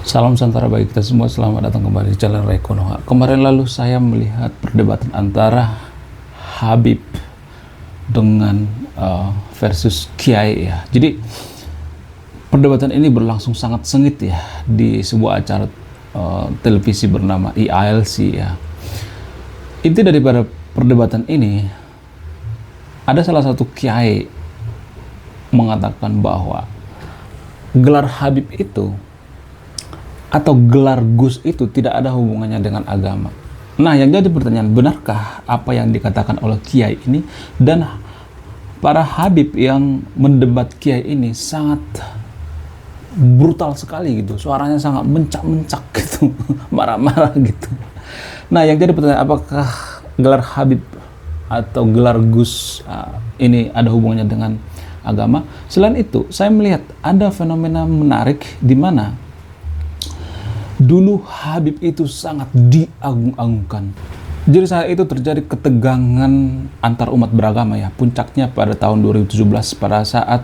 Salam Santara bagi kita semua, selamat datang kembali di channel Ray Konoha. Kemarin lalu saya melihat perdebatan antara Habib dengan versus Kiai ya. Jadi perdebatan ini berlangsung sangat sengit ya di sebuah acara televisi bernama IALC ya. Inti daripada perdebatan ini, ada salah satu Kiai mengatakan bahwa gelar Habib itu atau gelar Gus itu tidak ada hubungannya dengan agama. Nah, yang jadi pertanyaan, benarkah apa yang dikatakan oleh Kiai ini? Dan para Habib yang mendebat Kiai ini sangat brutal sekali gitu, suaranya sangat mencak-mencak gitu, marah-marah gitu. Nah, yang jadi pertanyaan, apakah gelar Habib atau gelar Gus ini ada hubungannya dengan agama? Selain itu, saya melihat ada fenomena menarik di mana dulu Habib itu sangat diagung-agungkan. Jadi saat itu terjadi ketegangan antar umat beragama ya. Puncaknya pada tahun 2017 pada saat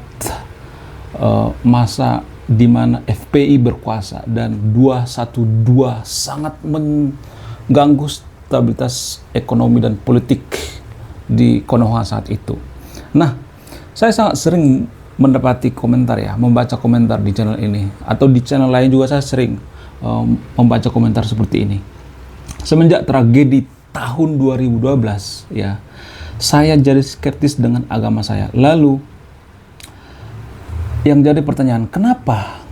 masa di mana FPI berkuasa dan 212 sangat mengganggu stabilitas ekonomi dan politik di Konoha saat itu. Nah, saya sangat sering mendapati komentar ya, membaca komentar di channel ini atau di channel lain juga saya sering membaca komentar seperti ini. Semenjak tragedi tahun 2012 ya, saya jadi skeptis dengan agama saya. Lalu yang jadi pertanyaan, kenapa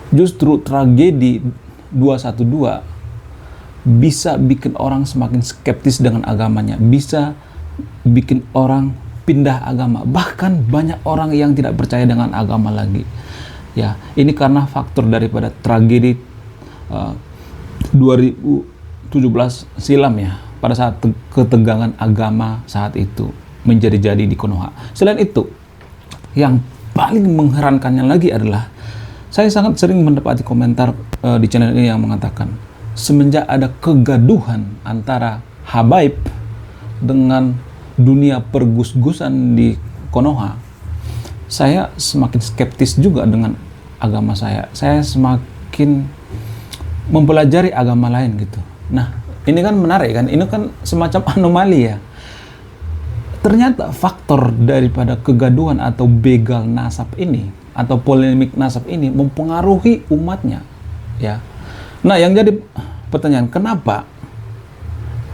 justru tragedi 212 bisa bikin orang semakin skeptis dengan agamanya, bisa bikin orang pindah agama, bahkan banyak orang yang tidak percaya dengan agama lagi. Ya, ini karena faktor daripada tragedi 2017 silam ya, pada saat ketegangan agama saat itu menjadi-jadi di Konoha. Selain itu, yang paling mengherankannya lagi adalah saya sangat sering mendapati komentar di channel ini yang mengatakan semenjak ada kegaduhan antara Habaib dengan dunia pergus-gusan di Konoha, saya semakin skeptis juga dengan agama saya. Saya semakin mempelajari agama lain gitu. Nah, ini kan menarik kan? Ini kan semacam anomali ya. Ternyata faktor daripada kegaduhan atau begal nasab ini atau polemik nasab ini mempengaruhi umatnya ya. Nah, yang jadi pertanyaan, kenapa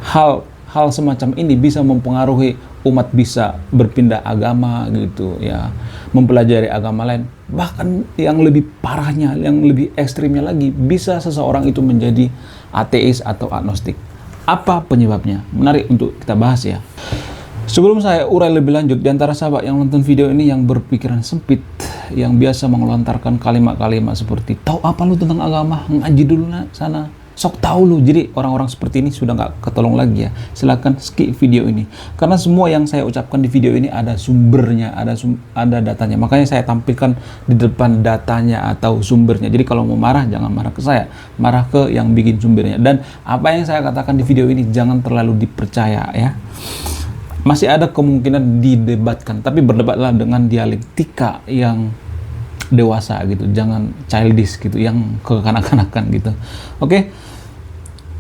hal semacam ini bisa mempengaruhi umat bisa berpindah agama gitu ya, mempelajari agama lain, bahkan yang lebih parahnya, yang lebih ekstrimnya lagi, bisa seseorang itu menjadi ateis atau agnostik. Apa penyebabnya? Menarik untuk kita bahas ya. Sebelum saya urai lebih lanjut, di antara sahabat yang nonton video ini yang berpikiran sempit, yang biasa mengelontarkan kalimat-kalimat seperti, tahu apa lu tentang agama? Ngaji dulu sana. Sok tahu lu. Jadi orang-orang seperti ini sudah nggak ketolong lagi ya. Silakan skip video ini. Karena semua yang saya ucapkan di video ini ada sumbernya, ada datanya. Makanya saya tampilkan di depan datanya atau sumbernya. Jadi kalau mau marah, jangan marah ke saya. Marah ke yang bikin sumbernya. Dan apa yang saya katakan di video ini jangan terlalu dipercaya ya. Masih ada kemungkinan didebatkan. Tapi berdebatlah dengan dialektika yang dewasa gitu, jangan childish gitu, yang kekanak-kanakan gitu. Oke.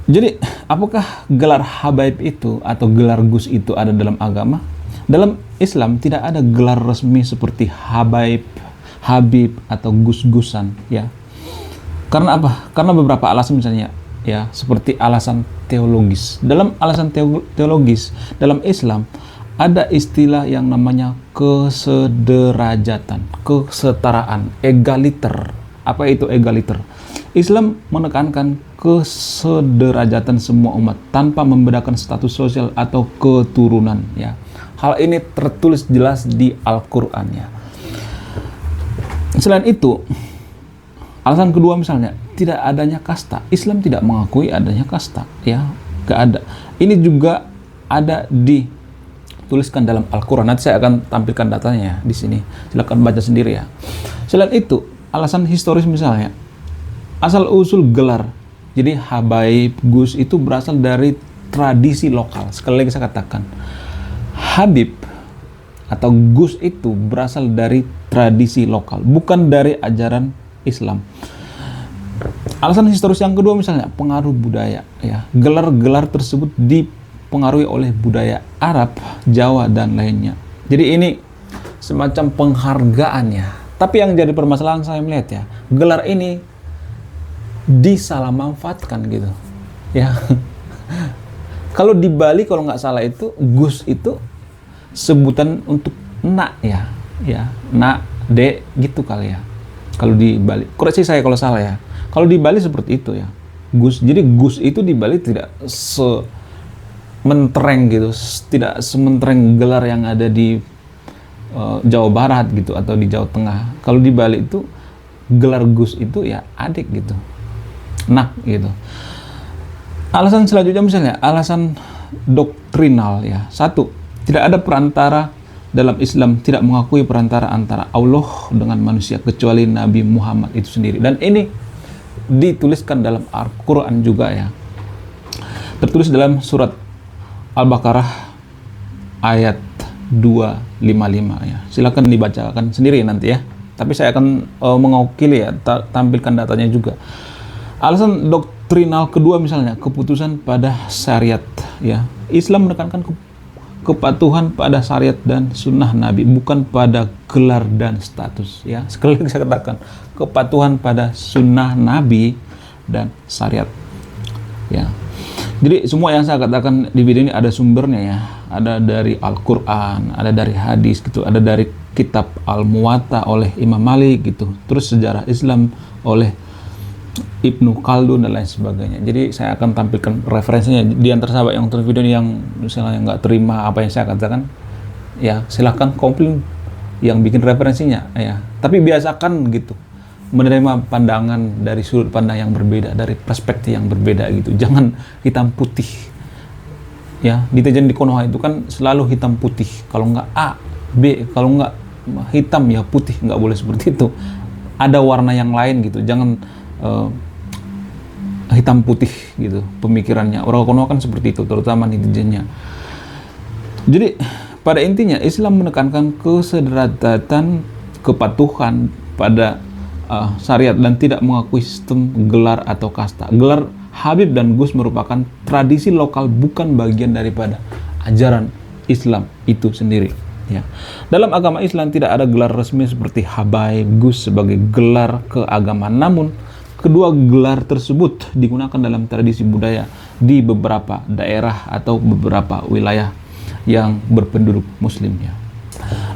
Jadi, apakah gelar Habaib itu atau gelar Gus itu ada dalam agama? Dalam Islam tidak ada gelar resmi seperti Habaib, Habib atau Gus-Gusan ya. Karena apa? Karena beberapa alasan misalnya ya, seperti alasan teologis. Dalam alasan teologis dalam Islam ada istilah yang namanya kesederajatan, kesetaraan, egaliter. Apa itu egaliter? Islam menekankan kesederajatan semua umat tanpa membedakan status sosial atau keturunan ya. Hal ini tertulis jelas di Al-Qur'an ya. Selain itu, alasan kedua misalnya, tidak adanya kasta. Islam tidak mengakui adanya kasta ya, nggak ada. Ini juga ada dituliskan dalam Al-Quran. Nanti saya akan tampilkan datanya ya di sini. Silakan baca sendiri ya. Selain itu, alasan historis misalnya, asal usul gelar. Jadi Habaib, Gus itu berasal dari tradisi lokal. Sekali lagi saya katakan, Habib atau Gus itu berasal dari tradisi lokal, bukan dari ajaran Islam. Alasan historis yang kedua misalnya pengaruh budaya, ya. Gelar-gelar tersebut dipengaruhi oleh budaya Arab, Jawa dan lainnya. Jadi ini semacam penghargaan ya. Tapi yang jadi permasalahan saya melihat ya, gelar ini disalahmanfaatkan gitu. Ya. Kalau di Bali kalau nggak salah itu Gus itu sebutan untuk nak ya. Ya, nak, dek gitu kali ya. Kalau di Bali. Koreksi saya kalau salah ya. Kalau di Bali seperti itu ya, Gus. Jadi Gus itu di Bali tidak sementereng gitu, tidak sementereng gelar yang ada di Jawa Barat gitu atau di Jawa Tengah. Kalau di Bali itu gelar Gus itu ya adik gitu, nak gitu. Alasan selanjutnya misalnya alasan doktrinal ya. Satu, tidak ada perantara dalam Islam, tidak mengakui perantara antara Allah dengan manusia kecuali Nabi Muhammad itu sendiri. Dan ini dituliskan dalam Al-Quran juga ya, tertulis dalam surat Al-Baqarah ayat 255 ya. Silakan dibacakan sendiri nanti ya, tapi saya akan mengawali ya, tampilkan datanya juga. Alasan doktrinal kedua misalnya keputusan pada syariat ya. Islam menekankan kepatuhan pada syariat dan sunnah Nabi, bukan pada gelar dan status ya. Sekali lagi saya katakan, kepatuhan pada sunnah Nabi dan syariat ya. Jadi semua yang saya katakan di video ini ada sumbernya ya, ada dari Al-Quran, ada dari hadis gitu, ada dari kitab Al-Muwatta oleh Imam Malik gitu, terus sejarah Islam oleh Ibnu Khaldun dan lain sebagainya. Jadi saya akan tampilkan referensinya. Di antara sahabat yang nonton video ini yang misalnya nggak terima apa yang saya katakan, ya silahkan komplain yang bikin referensinya ya. Tapi biasakan gitu menerima pandangan dari sudut pandang yang berbeda, dari perspektif yang berbeda gitu. Jangan hitam putih. Ya, di Tejen di Konoha itu kan selalu hitam putih. Kalau nggak A, B, kalau nggak hitam ya putih, nggak boleh seperti itu. Ada warna yang lain gitu. Jangan hitam putih gitu pemikirannya. Orang Konoha kan seperti itu, terutama netizennya. Jadi pada intinya Islam menekankan kesederhanaan, kepatuhan pada syariat dan tidak mengakui sistem gelar atau kasta. Gelar Habib dan Gus merupakan tradisi lokal, bukan bagian daripada ajaran Islam itu sendiri ya. Dalam agama Islam tidak ada gelar resmi seperti Habaib, Gus sebagai gelar keagamaan. Namun kedua gelar tersebut digunakan dalam tradisi budaya di beberapa daerah atau beberapa wilayah yang berpenduduk muslim ya.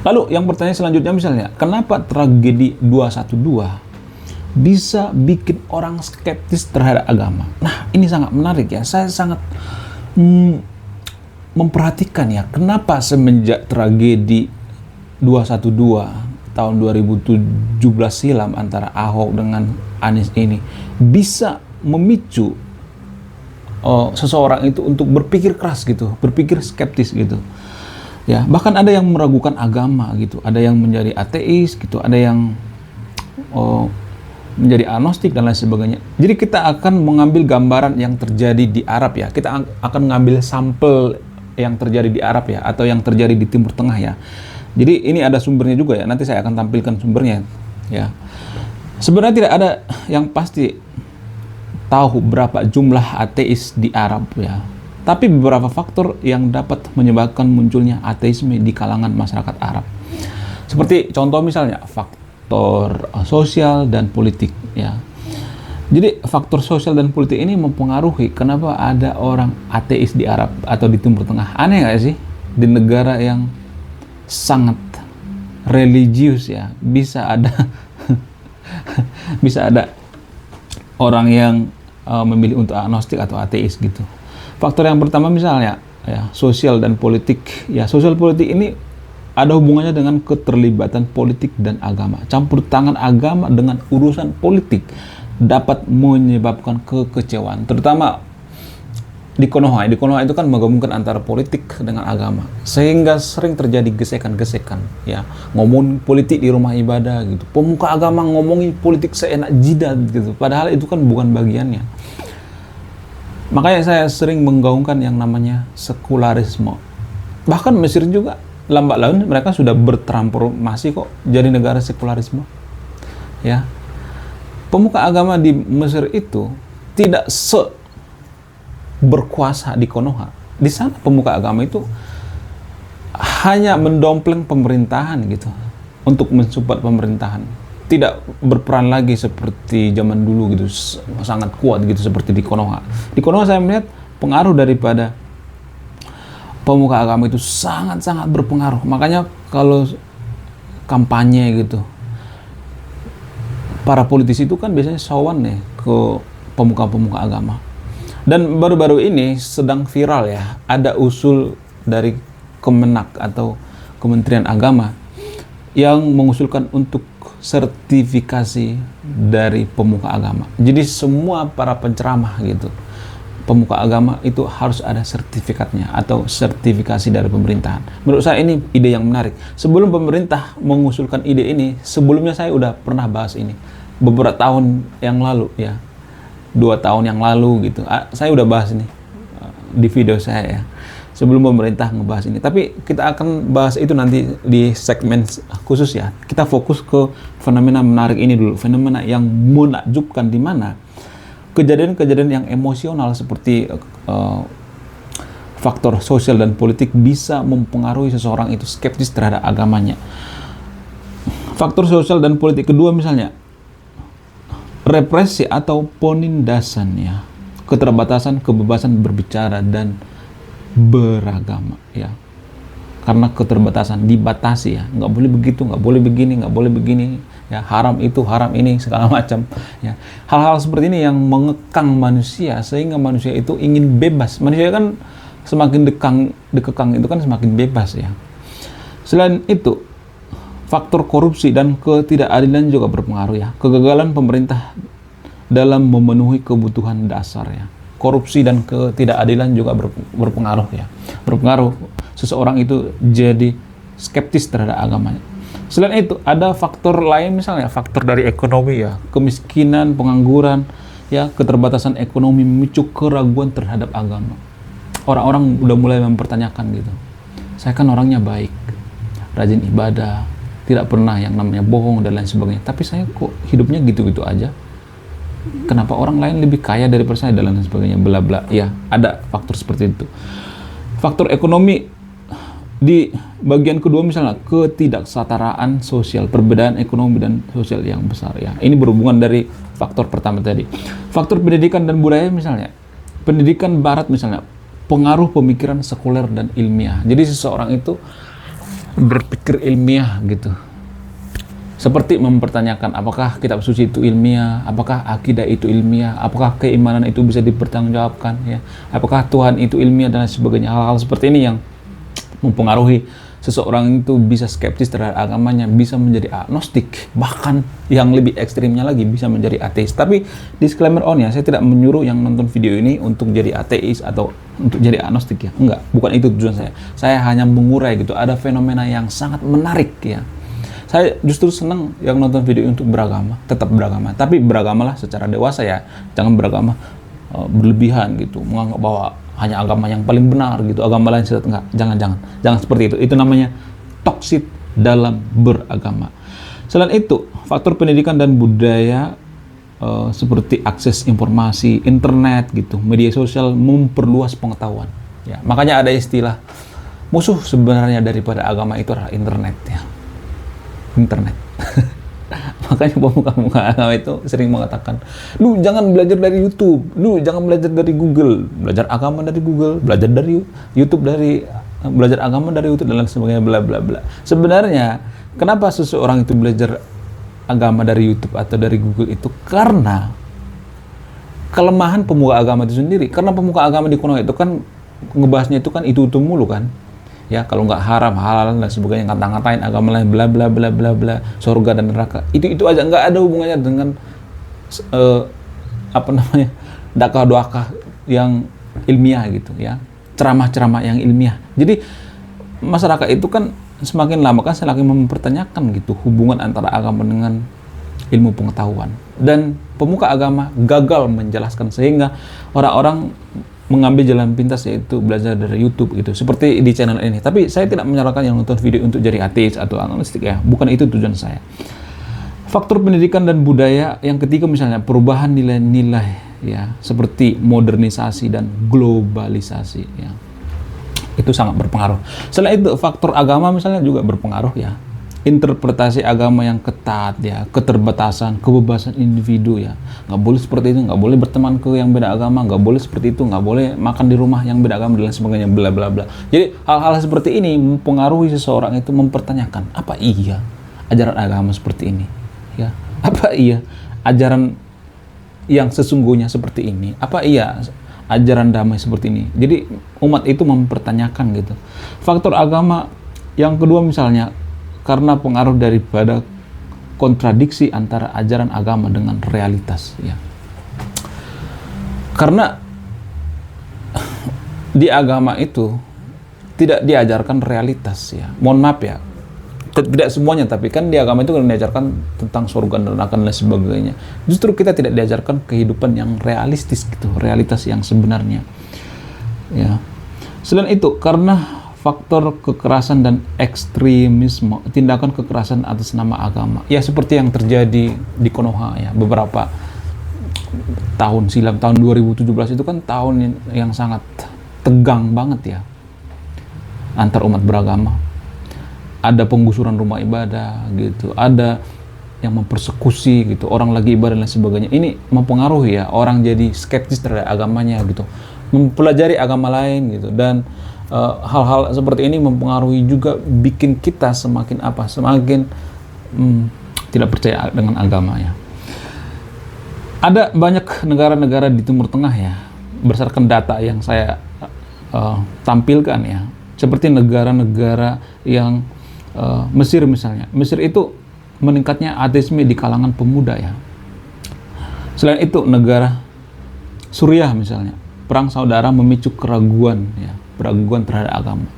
Lalu yang pertanyaan selanjutnya misalnya, kenapa tragedi 212 bisa bikin orang skeptis terhadap agama? Nah, ini sangat menarik ya. Saya sangat memperhatikan ya, kenapa semenjak tragedi 212 tahun 2017 silam antara Ahok dengan Anies ini bisa memicu seseorang itu untuk berpikir keras gitu, berpikir skeptis gitu. Ya, bahkan ada yang meragukan agama gitu, ada yang menjadi ateis gitu, ada yang menjadi agnostik dan lain sebagainya. Jadi kita akan mengambil gambaran yang terjadi di Arab ya. Kita akan mengambil sampel yang terjadi di Arab ya, atau yang terjadi di Timur Tengah ya. Jadi ini ada sumbernya juga ya. Nanti saya akan tampilkan sumbernya ya. Sebenarnya tidak ada yang pasti tahu berapa jumlah ateis di Arab ya. Tapi beberapa faktor yang dapat menyebabkan munculnya ateisme di kalangan masyarakat Arab. Seperti contoh misalnya faktor sosial dan politik ya. Jadi faktor sosial dan politik ini mempengaruhi kenapa ada orang ateis di Arab atau di Timur Tengah. Aneh nggak sih? Di negara yang sangat religius ya, bisa ada bisa ada orang yang memilih untuk agnostik atau ateis gitu. Faktor yang pertama misalnya ya, sosial dan politik. Ya, sosial politik ini ada hubungannya dengan keterlibatan politik dan agama. Campur tangan agama dengan urusan politik dapat menyebabkan kekecewaan, terutama di Konoha. Di Konoha itu kan menggabungkan antara politik dengan agama, sehingga sering terjadi gesekan-gesekan ya, ngomong politik di rumah ibadah gitu, pemuka agama ngomongin politik seenak jidat gitu, padahal itu kan bukan bagiannya. Makanya saya sering menggaungkan yang namanya sekularisme. Bahkan Mesir juga lambat laun mereka sudah bertransformasi kok jadi negara sekularisme ya. pemuka agama di Mesir itu tidak berkuasa di Konoha. Di sana pemuka agama itu hanya mendompleng pemerintahan gitu, untuk mensupport pemerintahan. Tidak berperan lagi seperti zaman dulu gitu, sangat kuat gitu seperti di Konoha. Di Konoha saya melihat pengaruh daripada pemuka agama itu sangat-sangat berpengaruh. Makanya kalau kampanye gitu, para politisi itu kan biasanya sowan nih ke pemuka-pemuka agama. Dan baru-baru ini sedang viral ya, ada usul dari Kemenak atau Kementerian Agama yang mengusulkan untuk sertifikasi dari pemuka agama. Jadi semua para penceramah gitu, pemuka agama itu harus ada sertifikatnya atau sertifikasi dari pemerintahan. Menurut saya ini ide yang menarik. Sebelum pemerintah mengusulkan ide ini, sebelumnya saya udah pernah bahas ini beberapa tahun yang lalu ya, 2 tahun yang lalu gitu. Saya udah bahas ini di video saya ya, sebelum pemerintah ngebahas ini. Tapi kita akan bahas itu nanti di segmen khusus ya. Kita fokus ke fenomena menarik ini dulu, fenomena yang menakjubkan, di mana kejadian-kejadian yang emosional seperti faktor sosial dan politik bisa mempengaruhi seseorang itu skeptis terhadap agamanya. Faktor sosial dan politik kedua misalnya represi atau penindasan ya, keterbatasan kebebasan berbicara dan beragama ya, karena keterbatasan, dibatasi ya, nggak boleh begitu, nggak boleh begini, nggak boleh begini ya, haram itu, haram ini, segala macam ya. Hal-hal seperti ini yang mengekang manusia sehingga manusia itu ingin bebas. Manusia kan semakin dikekang itu kan semakin bebas ya. Selain itu, faktor korupsi dan ketidakadilan juga berpengaruh ya. Kegagalan pemerintah dalam memenuhi kebutuhan dasar ya. Korupsi dan ketidakadilan juga berpengaruh ya. Berpengaruh seseorang itu jadi skeptis terhadap agamanya. Selain itu, ada faktor lain misalnya faktor dari ekonomi ya. Kemiskinan, pengangguran ya, keterbatasan ekonomi memicu keraguan terhadap agama. Orang-orang udah mulai mempertanyakan gitu. Saya kan orangnya baik, rajin ibadah, tidak pernah yang namanya bohong dan lain sebagainya. Tapi saya kok hidupnya gitu-gitu aja. Kenapa orang lain lebih kaya daripada saya dan lain sebagainya, bla bla. Ya, ada faktor seperti itu. Faktor ekonomi di bagian kedua misalnya ketidaksetaraan sosial, perbedaan ekonomi dan sosial yang besar ya. Ini berhubungan dari faktor pertama tadi. Faktor pendidikan dan budaya misalnya. Pendidikan barat misalnya, pengaruh pemikiran sekuler dan ilmiah. Jadi seseorang itu berpikir ilmiah gitu, seperti mempertanyakan apakah kitab suci itu ilmiah, apakah akidah itu ilmiah, apakah keimanan itu bisa dipertanggungjawabkan ya, apakah Tuhan itu ilmiah dan sebagainya. Hal-hal seperti ini yang mempengaruhi seseorang itu bisa skeptis terhadap agamanya, bisa menjadi agnostik, bahkan yang lebih ekstrimnya lagi bisa menjadi ateis. Tapi disclaimer on ya, saya tidak menyuruh yang nonton video ini untuk jadi ateis atau untuk jadi agnostik ya, enggak, bukan itu tujuan saya. Saya hanya mengurai gitu, ada fenomena yang sangat menarik ya. Saya justru senang yang nonton video untuk beragama, tetap beragama, tapi beragamalah secara dewasa ya, jangan beragama berlebihan gitu, menganggap bahwa hanya agama yang paling benar gitu, agama lain sesat. Enggak, jangan seperti itu. Itu namanya toksik dalam beragama. Selain itu, faktor pendidikan dan budaya seperti akses informasi, internet gitu, media sosial memperluas pengetahuan ya. Makanya ada istilah musuh sebenarnya daripada agama itu adalah internet ya. Internet. Makanya pemuka-pemuka agama itu sering mengatakan, lu jangan belajar dari YouTube, lu jangan belajar dari Google, belajar agama dari Google, belajar dari YouTube, belajar agama dari YouTube dan lain sebagainya, bla bla bla. Sebenarnya kenapa seseorang itu belajar agama dari YouTube atau dari Google itu? Karena kelemahan pemuka agama itu sendiri. Karena pemuka agama di Konoha itu kan ngebahasnya itu kan itu mulu kan. Ya, kalau nggak haram, halal dan sebagainya, ngata-ngatain agama lain, bla bla bla bla bla, surga dan neraka. Itu aja, nggak ada hubungannya dengan dakwah-dakwah yang ilmiah gitu ya, ceramah-ceramah yang ilmiah. Jadi masyarakat itu kan semakin lama kan semakin mempertanyakan gitu hubungan antara agama dengan ilmu pengetahuan, dan pemuka agama gagal menjelaskan sehingga orang-orang mengambil jalan pintas, yaitu belajar dari YouTube gitu, seperti di channel ini. Tapi saya tidak menyarankan yang nonton video untuk jadi ateis atau agnostik ya, bukan itu tujuan saya. Faktor pendidikan dan budaya yang ketiga misalnya perubahan nilai-nilai ya, seperti modernisasi dan globalisasi ya. Itu sangat berpengaruh. Selain itu faktor agama misalnya juga berpengaruh ya. Interpretasi agama yang ketat ya, keterbatasan, kebebasan individu ya. Nggak boleh seperti itu, nggak boleh berteman ke yang beda agama, nggak boleh seperti itu, nggak boleh makan di rumah yang beda agama dan lain sebagainya, bla bla bla. Jadi hal-hal seperti ini mempengaruhi seseorang itu mempertanyakan, apa iya ajaran agama seperti ini? Ya, apa iya ajaran yang sesungguhnya seperti ini? Apa iya ajaran damai seperti ini? Jadi umat itu mempertanyakan gitu. Faktor agama yang kedua misalnya karena pengaruh daripada kontradiksi antara ajaran agama dengan realitas ya. Karena di agama itu tidak diajarkan realitas ya. Mohon maaf ya. Tidak semuanya, tapi kan di agama itu kan diajarkan tentang surga dan neraka dan lain sebagainya. Justru kita tidak diajarkan kehidupan yang realistis gitu, realitas yang sebenarnya. Ya. Selain itu, karena faktor kekerasan dan ekstremisme, tindakan kekerasan atas nama agama. Ya seperti yang terjadi di Konoha ya, beberapa tahun silam, tahun 2017 itu kan tahun yang sangat tegang banget ya antar umat beragama. Ada penggusuran rumah ibadah gitu, ada yang mempersekusi gitu, orang lagi ibadah dan lain sebagainya. Ini mempengaruhi ya orang jadi skeptis terhadap agamanya gitu, mempelajari agama lain gitu, dan hal-hal seperti ini mempengaruhi juga bikin kita semakin tidak percaya dengan agama ya. Ada banyak negara-negara di Timur Tengah ya, berdasarkan data yang saya tampilkan ya, seperti negara-negara yang Mesir misalnya. Mesir itu meningkatnya ateisme di kalangan pemuda ya. Selain itu negara Suriah misalnya, perang saudara memicu keraguan ya, keraguan terhadap agama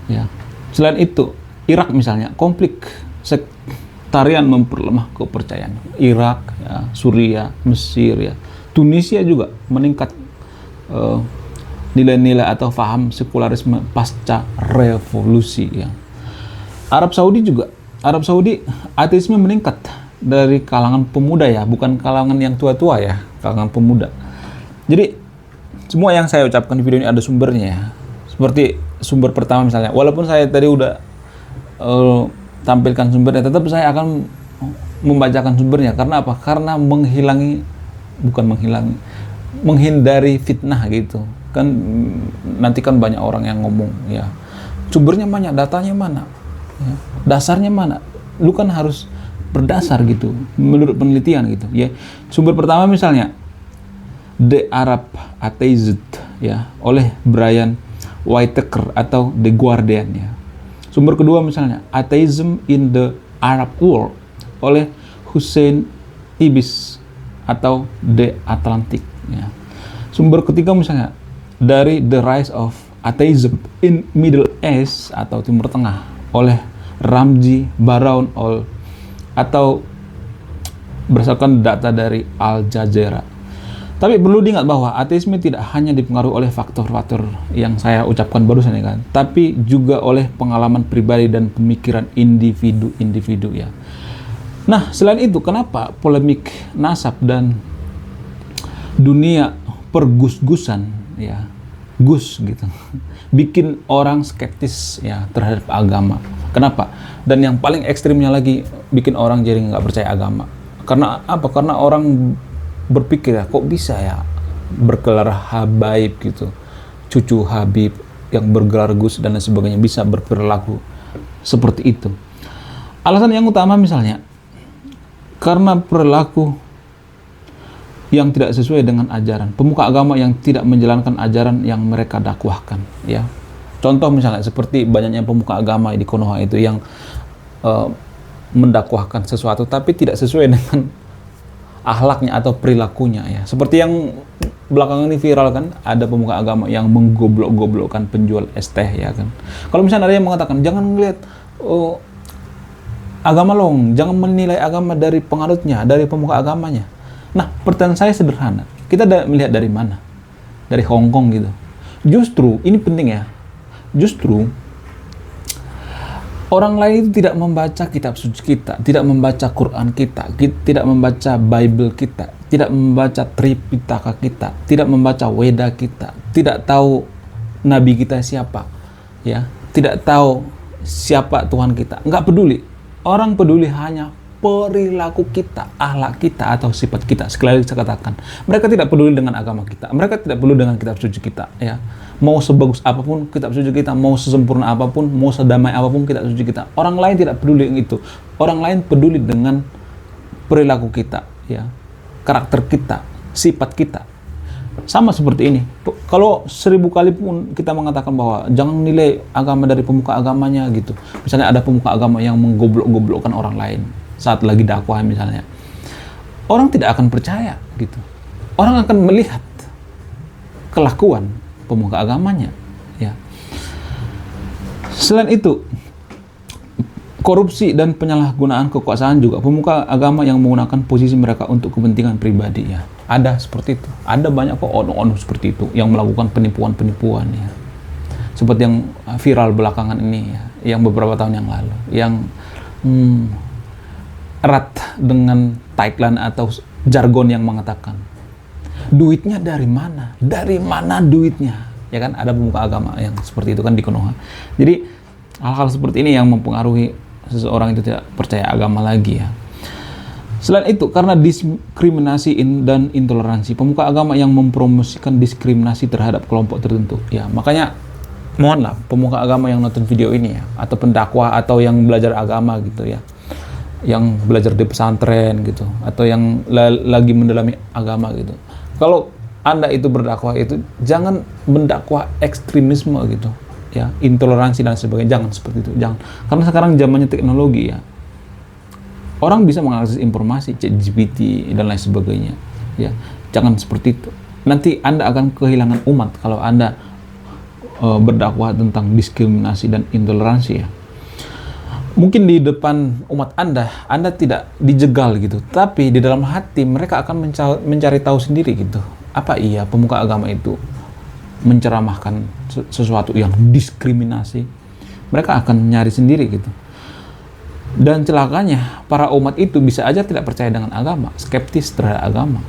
ya. Selain itu Irak misalnya, konflik sektarian memperlemah kepercayaan. Irak ya, Suriah, Mesir ya, Tunisia juga meningkat nilai-nilai atau paham sekularisme pasca revolusi ya. Arab Saudi juga, Arab Saudi ateisme meningkat dari kalangan pemuda ya, bukan kalangan yang tua-tua ya, kalangan pemuda. Jadi semua yang saya ucapkan di video ini ada sumbernya ya. Seperti sumber pertama misalnya, walaupun saya tadi udah tampilkan sumbernya, tetap saya akan membacakan sumbernya. Karena apa? Karena menghindari fitnah gitu. Kan nanti kan banyak orang yang ngomong ya, sumbernya mana, datanya mana, ya, dasarnya mana. Lu kan harus berdasar gitu, menurut penelitian gitu ya. Sumber pertama misalnya The Arab Atheist ya, oleh Brian Whitaker atau The Guardian ya. Sumber kedua misalnya Atheism in the Arab World oleh Hussein Ibis atau The Atlantic ya. Sumber ketiga misalnya dari The Rise of Atheism in Middle East atau Timur Tengah oleh Ramji Baraun atau berdasarkan data dari Al Jazeera. Tapi perlu diingat bahwa ateisme tidak hanya dipengaruhi oleh faktor-faktor yang saya ucapkan barusan ya kan, tapi juga oleh pengalaman pribadi dan pemikiran individu-individu ya. Nah, selain itu kenapa polemik nasab dan dunia pergus-gusan ya, gus gitu, bikin orang skeptis ya terhadap agama. Kenapa? Dan yang paling ekstrimnya lagi bikin orang jadi nggak percaya agama. Karena apa? Karena orang berpikir ya, kok bisa ya bergelar Habaib gitu, cucu Habib yang bergelar Gus dan lain sebagainya bisa berperilaku seperti itu. Alasan yang utama misalnya karena perilaku yang tidak sesuai dengan ajaran, pemuka agama yang tidak menjalankan ajaran yang mereka dakwahkan ya. Contoh misalnya seperti banyaknya pemuka agama di Konoha itu yang mendakwahkan sesuatu tapi tidak sesuai dengan akhlaknya atau perilakunya ya. Seperti yang belakangan ini viral kan, ada pemuka agama yang menggoblok-goblokkan penjual es teh ya kan. Kalau misalnya ada yang mengatakan jangan melihat agama long, jangan menilai agama dari penganutnya, dari pemuka agamanya. Nah, pertanyaan saya sederhana. Kita melihat dari mana? Dari Hong Kong gitu. Justru ini penting ya. Justru Orang lain itu tidak membaca kitab suci kita, tidak membaca Quran kita, tidak membaca Bible kita, tidak membaca Tripitaka kita, tidak membaca Weda kita, tidak tahu Nabi kita siapa, ya, tidak tahu siapa Tuhan kita. Nggak peduli. Orang peduli hanya perilaku kita, akhlak kita, atau sifat kita. Sekali lagi saya katakan, mereka tidak peduli dengan agama kita, mereka tidak peduli dengan kitab suci kita, ya. Mau sebagus apapun kitab suci kita, mau sesempurna apapun, mau sedamai apapun kitab suci kita, orang lain tidak peduli yang itu. Orang lain peduli dengan perilaku kita, ya, karakter kita, sifat kita. Sama seperti ini. Kalau 1000 kali pun kita mengatakan bahwa jangan nilai agama dari pemuka agamanya gitu. Misalnya ada pemuka agama yang menggoblok-goblokkan orang lain saat lagi dakwah misalnya, orang tidak akan percaya gitu. Orang akan melihat kelakuan pemuka agamanya, ya. Selain itu, korupsi dan penyalahgunaan kekuasaan juga pemuka agama yang menggunakan posisi mereka untuk kepentingan pribadi, ya. Ada seperti itu. Ada banyak kok ono-ono seperti itu yang melakukan penipuan-penipuan, ya. Seperti yang viral belakangan ini, ya, yang beberapa tahun yang lalu, yang erat dengan tagline atau jargon yang mengatakan, duitnya dari mana? Dari mana duitnya? Ya kan, ada pemuka agama yang seperti itu kan di Konoha. Jadi hal-hal seperti ini yang mempengaruhi seseorang itu tidak percaya agama lagi, ya. Selain itu, karena diskriminasi dan intoleransi, pemuka agama yang mempromosikan diskriminasi terhadap kelompok tertentu, ya. Makanya mohonlah pemuka agama yang nonton video ini, ya, atau pendakwah atau yang belajar agama gitu, ya, yang belajar di pesantren gitu, atau yang lagi mendalami agama gitu. Kalau Anda itu berdakwah itu jangan mendakwah ekstremisme gitu, ya, intoleransi dan sebagainya, jangan seperti itu, jangan. Karena sekarang zamannya teknologi, ya. Orang bisa mengakses informasi, ChatGPT dan lain sebagainya, ya. Jangan seperti itu. Nanti Anda akan kehilangan umat kalau Anda berdakwah tentang diskriminasi dan intoleransi, ya. Mungkin di depan umat Anda tidak dijegal gitu, tapi di dalam hati mereka akan mencari tahu sendiri gitu. Apa iya pemuka agama itu menceramahkan sesuatu yang diskriminasi? Mereka akan nyari sendiri gitu. Dan celakanya para umat itu bisa aja tidak percaya dengan agama, skeptis terhadap agama.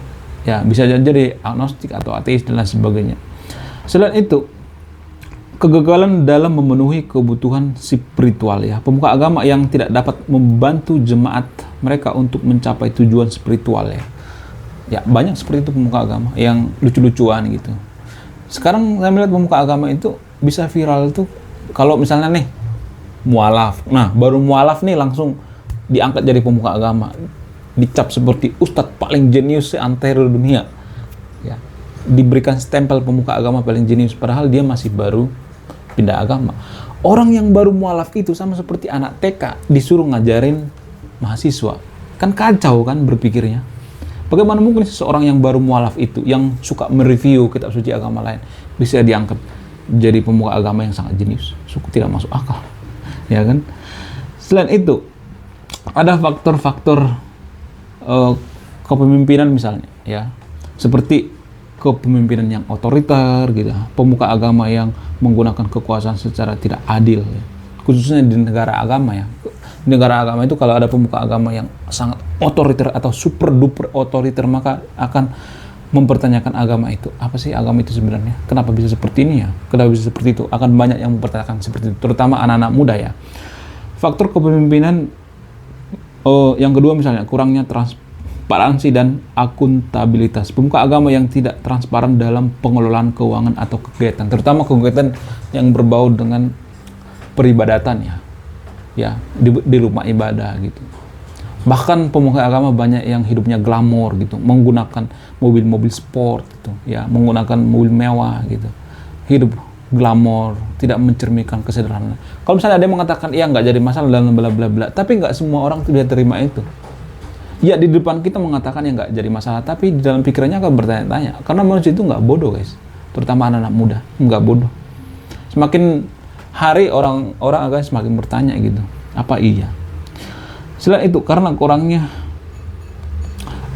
Ya, bisa jadi agnostik atau ateis dan lain sebagainya. Selain itu, kegagalan dalam memenuhi kebutuhan spiritual, ya. Pemuka agama yang tidak dapat membantu jemaat mereka untuk mencapai tujuan spiritual, ya. Ya, banyak seperti itu pemuka agama yang lucu-lucuan gitu. Sekarang saya melihat pemuka agama itu bisa viral tuh kalau misalnya nih mualaf. Nah, baru mualaf nih langsung diangkat jadi pemuka agama. Dicap seperti ustadz paling jenius seantero dunia. Ya. Diberikan stempel pemuka agama paling jenius padahal dia masih baru pindah agama. Orang yang baru mualaf itu sama seperti anak TK disuruh ngajarin mahasiswa. Kan kacau kan berpikirnya. Bagaimana mungkin seseorang yang baru mualaf itu, yang suka mereview kitab suci agama lain, bisa diangkat jadi pemuka agama yang sangat jenius? Suku tidak masuk akal, ya kan? Selain itu, ada faktor-faktor kepemimpinan misalnya, ya, seperti kepemimpinan yang otoriter gitu, pemuka agama yang menggunakan kekuasaan secara tidak adil, ya. Khususnya di negara agama, ya. Di negara agama itu kalau ada pemuka agama yang sangat otoriter atau super duper otoriter, maka akan mempertanyakan agama itu. Apa sih agama itu sebenarnya? Kenapa bisa seperti ini, ya? Kenapa bisa seperti itu? Akan banyak yang mempertanyakan seperti itu, terutama anak-anak muda, ya. Faktor kepemimpinan yang kedua misalnya kurangnya transparansi dan akuntabilitas. Pemuka agama yang tidak transparan dalam pengelolaan keuangan atau kegiatan, terutama kegiatan yang berbau dengan peribadatan, ya, di rumah ibadah gitu. Bahkan pemuka agama banyak yang hidupnya glamor gitu, menggunakan mobil-mobil sport gitu, ya, menggunakan mobil mewah gitu. Hidup glamor, tidak mencerminkan kesederhanaan. Kalau misalnya ada yang mengatakan iya nggak jadi masalah dan bla bla bla, tapi nggak semua orang tidak terima itu. Ya, di depan kita mengatakan ya nggak jadi masalah, tapi di dalam pikirannya akan bertanya-tanya. Karena manusia itu nggak bodoh, guys. Terutama anak-anak muda, nggak bodoh. Semakin hari orang-orang akan semakin bertanya gitu, apa iya? Selain itu, karena kurangnya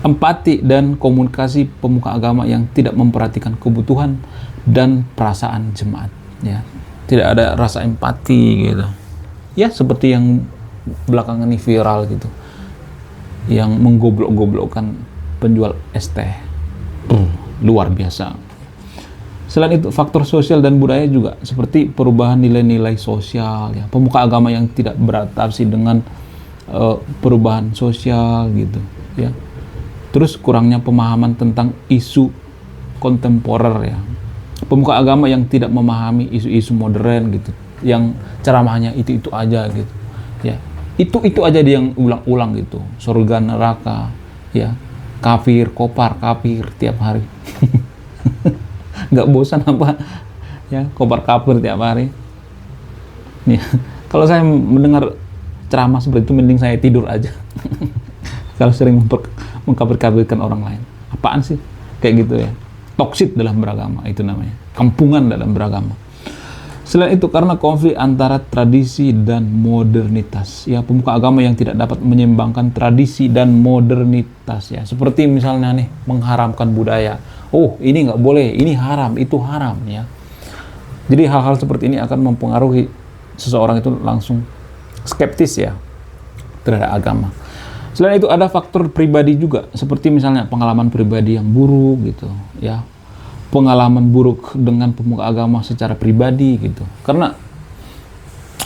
empati dan komunikasi pemuka agama yang tidak memperhatikan kebutuhan dan perasaan jemaat, ya. Tidak ada rasa empati gitu. ya seperti yang belakangan ini viral gitu, yang menggoblok-goblokkan penjual es teh. Luar biasa. Selain itu, faktor sosial dan budaya juga, seperti perubahan nilai-nilai sosial, ya, pemuka agama yang tidak beradaptasi dengan perubahan sosial gitu, ya. Terus kurangnya pemahaman tentang isu kontemporer, ya. Pemuka agama yang tidak memahami isu-isu modern gitu, yang ceramahnya itu aja gitu, ya. Itu aja dia yang ulang-ulang gitu, surga neraka, ya, kafir kopar kafir tiap hari. Nggak bosan apa, ya, kopar kafir tiap hari. Ya, kalau saya mendengar ceramah seperti itu, mending saya tidur aja. Kalau sering mengkafir-kafirkan orang lain, apaan sih kayak gitu ya? Toksit dalam beragama itu namanya, kampungan dalam beragama. Selain itu, karena konflik antara tradisi dan modernitas, ya, pemuka agama yang tidak dapat menyeimbangkan tradisi dan modernitas, ya, seperti misalnya nih, mengharamkan budaya. Oh, ini nggak boleh, ini haram, itu haram, ya. Jadi hal-hal seperti ini akan mempengaruhi seseorang itu langsung skeptis, ya, terhadap agama. Selain itu, ada faktor pribadi juga, seperti misalnya pengalaman pribadi yang buruk gitu, ya, pengalaman buruk dengan pemuka agama secara pribadi gitu. Karena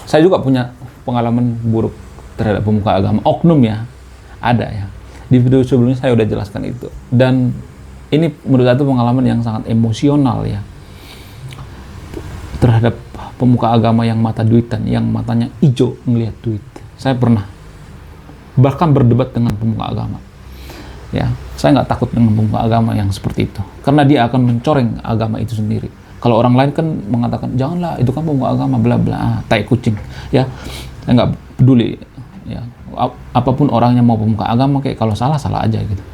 saya juga punya pengalaman buruk terhadap pemuka agama, oknum, ya, ada, ya. Di video sebelumnya saya udah jelaskan itu. Dan ini menurut saya itu pengalaman yang sangat emosional, ya, terhadap pemuka agama yang mata duitan, yang matanya hijau ngelihat duit. Saya pernah bahkan berdebat dengan pemuka agama, ya. Saya nggak takut dengan pemuka agama yang seperti itu, karena dia akan mencoreng agama itu sendiri. Kalau orang lain kan mengatakan, janganlah, itu kan pemuka agama, bla bla, tai kucing, ya. Saya nggak peduli, ya, apapun orangnya, mau pemuka agama kayak, kalau salah aja gitu.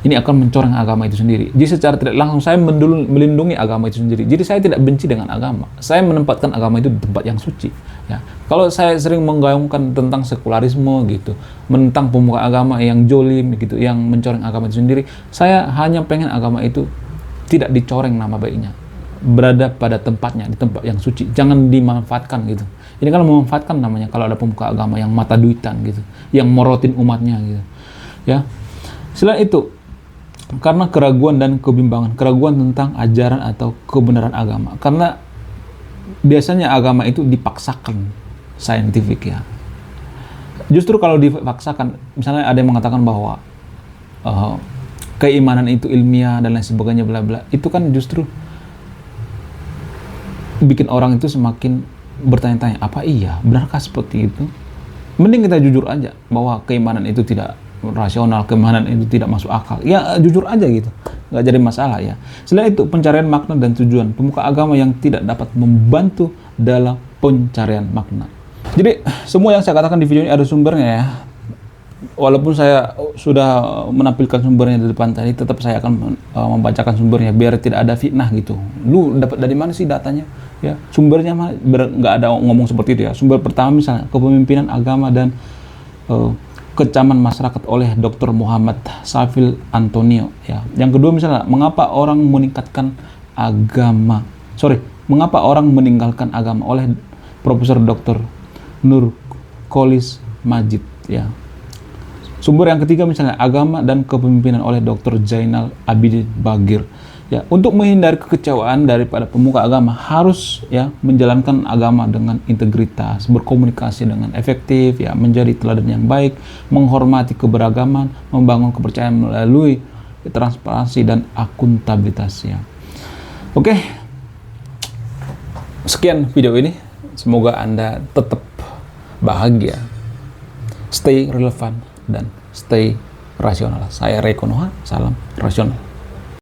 Ini akan mencoreng agama itu sendiri. Jadi secara tidak langsung saya melindungi agama itu sendiri. Jadi saya tidak benci dengan agama. Saya menempatkan agama itu di tempat yang suci, ya. Kalau saya sering menggaungkan tentang sekularisme gitu, menentang pemuka agama yang jolim gitu, yang mencoreng agama itu sendiri, saya hanya pengen agama itu tidak dicoreng nama baiknya, berada pada tempatnya, di tempat yang suci. Jangan dimanfaatkan gitu. Ini kan memanfaatkan namanya kalau ada pemuka agama yang mata duitan gitu, yang morotin umatnya gitu, ya. Selain itu, karena keraguan dan kebimbangan, keraguan tentang ajaran atau kebenaran agama. Karena biasanya agama itu dipaksakan, saintifik, ya. Justru kalau dipaksakan, misalnya ada yang mengatakan bahwa keimanan itu ilmiah dan lain sebagainya, bla bla, itu kan justru bikin orang itu semakin bertanya-tanya, apa iya, benarkah seperti itu? Mending kita jujur aja bahwa keimanan itu tidak rasional, keimanan itu tidak masuk akal, ya, jujur aja gitu, nggak jadi masalah, ya. Selain itu, pencarian makna dan tujuan, pemuka agama yang tidak dapat membantu dalam pencarian makna. Jadi semua yang saya katakan di video ini ada sumbernya, ya. Walaupun saya sudah menampilkan sumbernya di depan tadi, tetap saya akan membacakan sumbernya biar tidak ada fitnah gitu. Lu dapat dari mana sih datanya, ya? Sumbernya mah nggak ada ngomong seperti itu, ya. Sumber pertama misalnya Kepemimpinan Agama dan Kecaman Masyarakat oleh Dr. Muhammad Safil Antonio, ya. Yang kedua misalnya, mengapa orang meninggalkan agama oleh Profesor Dr. Nur Kholis Majid, ya. Sumber yang ketiga misalnya, Agama dan Kepemimpinan oleh Dr. Zainal Abidin Bagir, ya. Untuk menghindari kekecewaan daripada pemuka agama, harus, ya, menjalankan agama dengan integritas, berkomunikasi dengan efektif, ya, menjadi teladan yang baik, menghormati keberagaman, membangun kepercayaan melalui transparansi dan akuntabilitas, ya. Oke, sekian video ini. Semoga Anda tetap bahagia, stay relevan, dan stay rasional. Saya Reko Noha, salam rasional.